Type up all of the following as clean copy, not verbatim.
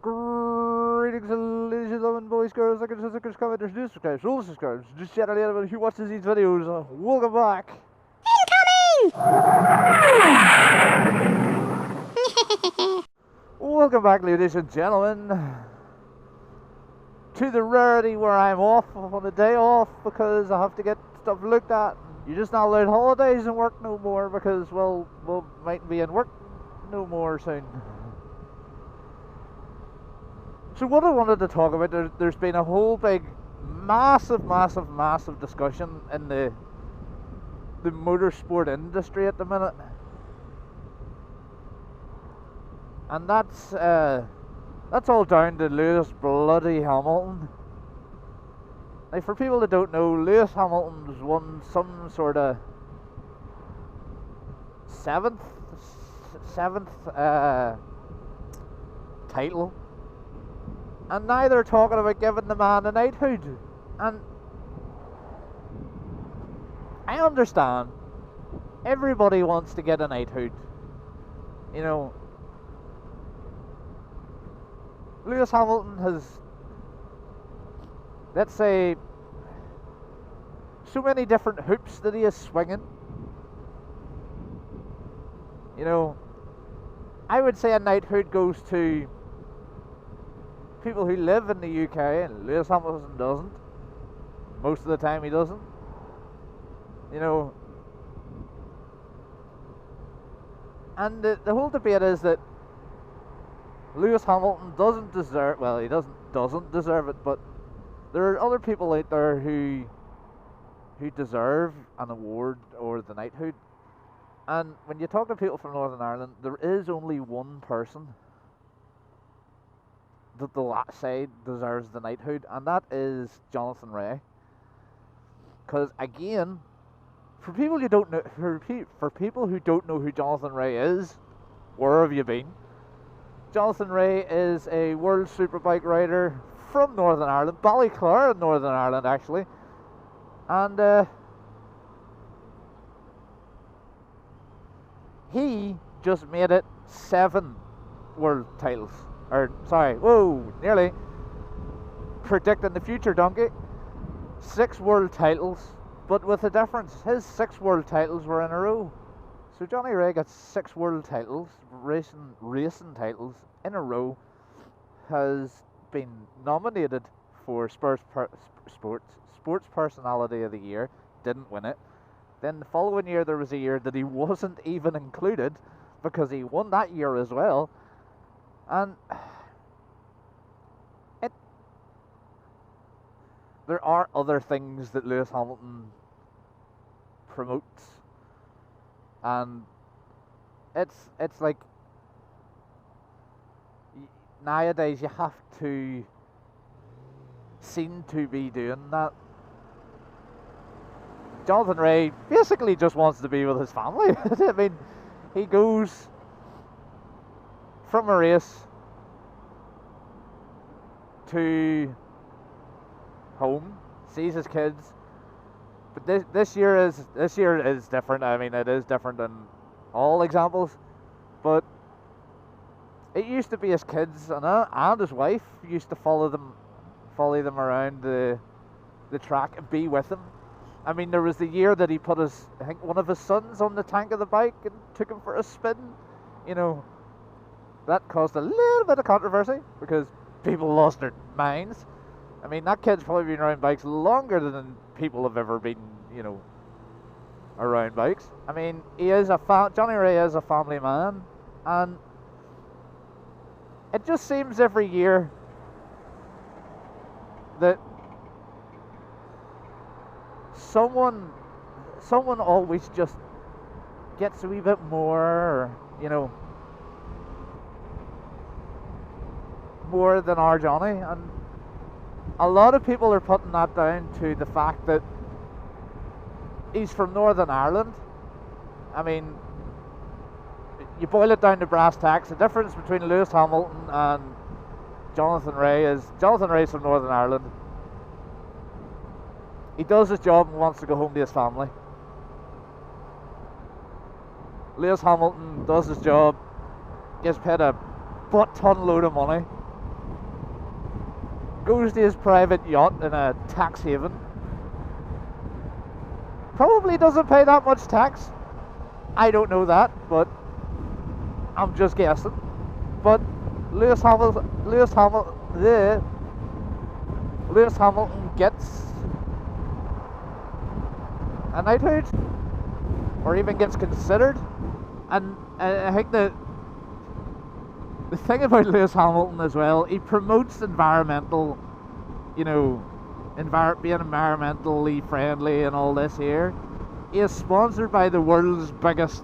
Greetings, ladies and gentlemen, boys, girls, lickers, commenters, news subscribers, rules subscribers, just generally anyone who watches these videos. Welcome back. Welcome back, ladies and gentlemen, to the rarity where I'm off on a day off because I have to get stuff looked at. You're just not allowed holidays and work no more because, well, we might be in work no more soon. So what I wanted to talk about, there's been a whole big, massive discussion in the motorsport industry at the minute. And that's all down to Lewis bloody Hamilton. Now, for people that don't know, Lewis Hamilton's won some sort of seventh title. And now they're talking about giving the man a knighthood. And I understand. Everybody wants to get a knighthood. You know, Lewis Hamilton has, let's say, so many different hoops that he is swinging. You know, I would say a knighthood goes to people who live in the UK, and Lewis Hamilton doesn't. Most of the time he doesn't. You know, and the whole debate is that Lewis Hamilton doesn't deserve, well, he doesn't deserve it, but there are other people out there who deserve an award or the knighthood. And when you talk to people from Northern Ireland, there is only one person that they'll say deserves the knighthood, and that is Jonathan Rea. Because again, for people who don't know, for people who don't know who Jonathan Rea is, where have you been? Jonathan Rea is a World Superbike rider from Northern Ireland, Ballyclare in Northern Ireland actually, and he just made it 7 world titles. Or, sorry, whoa, nearly. Predicting the future, donkey. 6 world titles, but with a difference. His 6 world titles were in a row. So Johnny Rea got 6 world titles, racing titles in a row. Has been nominated for Sports Personality of the Year. Didn't win it. Then the following year there was a year that he wasn't even included because he won that year as well. And there are other things that Lewis Hamilton promotes, and it's like nowadays you have to seem to be doing that. Jonathan Rea basically just wants to be with his family. I mean, he goes from a race to home, sees his kids, but this year is different. I mean, it is different than all examples, but it used to be his kids and his wife used to follow them around the track and be with him. I mean, there was the year that he put I think one of his sons on the tank of the bike and took him for a spin. You know, that caused a little bit of controversy because people lost their minds. I mean, that kid's probably been around bikes longer than people have ever been, you know, around bikes. I mean, Johnny Rea is a family man, and it just seems every year that someone always just gets a wee bit more, you know, more than our Johnny, and a lot of people are putting that down to the fact that he's from Northern Ireland. I mean, you boil it down to brass tacks, the difference between Lewis Hamilton and Jonathan Rea is Jonathan Rea's from Northern Ireland. He does his job and wants to go home to his family. Lewis Hamilton does his job, gets paid a butt ton load of money, goes to his private yacht in a tax haven. Probably doesn't pay that much tax. I don't know that, but I'm just guessing. But Lewis Hamilton gets a knighthood, or even gets considered. And I think the thing about Lewis Hamilton as well, he promotes environmental, you know, being environmentally friendly and all this here. He is sponsored by the world's biggest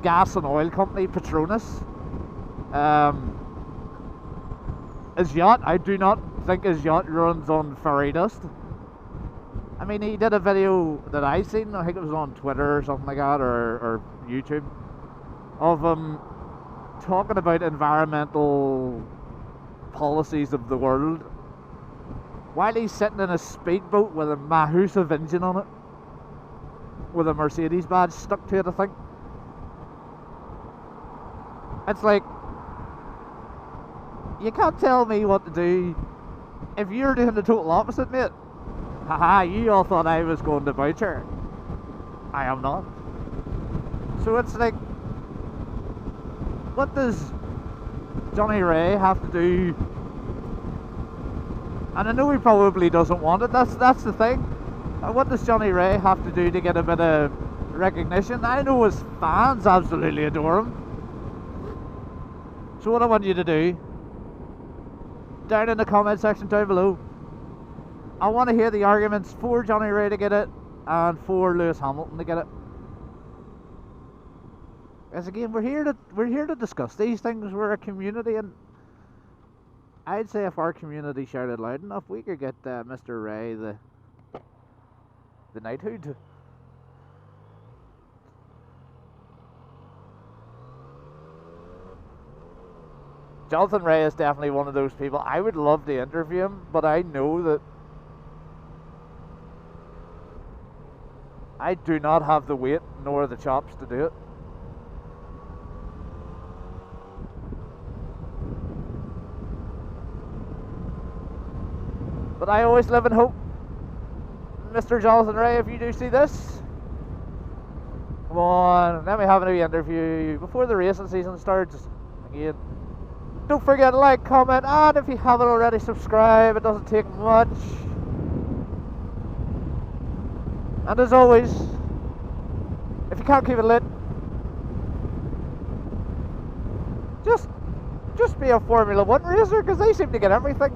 gas and oil company, Petronas. His yacht, I do not think his yacht runs on fairy dust. I mean, he did a video that I seen, I think it was on Twitter or something like that, or YouTube, of him talking about environmental policies of the world while he's sitting in a speedboat with a massive engine on it, with a Mercedes badge stuck to it, I think. It's like, you can't tell me what to do if you're doing the total opposite, mate. Haha, you all thought I was going to Boucher. I am not. So it's like, what does Johnny Rea have to do? And I know he probably doesn't want it, that's the thing. What does Johnny Rea have to do to get a bit of recognition? I know his fans absolutely adore him. So what I want you to do, down in the comment section down below, I want to hear the arguments for Johnny Rea to get it and for Lewis Hamilton to get it. As again, we're here to discuss these things. We're a community, and I'd say if our community shouted loud enough, we could get Mr. Rea the knighthood. Jonathan Rea is definitely one of those people. I would love to interview him, but I know that I do not have the weight nor the chops to do it. But I always live in hope. Mr. Jonathan Rea, if you do see this, come on, let me have a new interview before the racing season starts again. Don't forget to like, comment, and if you haven't already, subscribe. It doesn't take much. And as always, if you can't keep it lit, just be a Formula 1 racer, because they seem to get everything.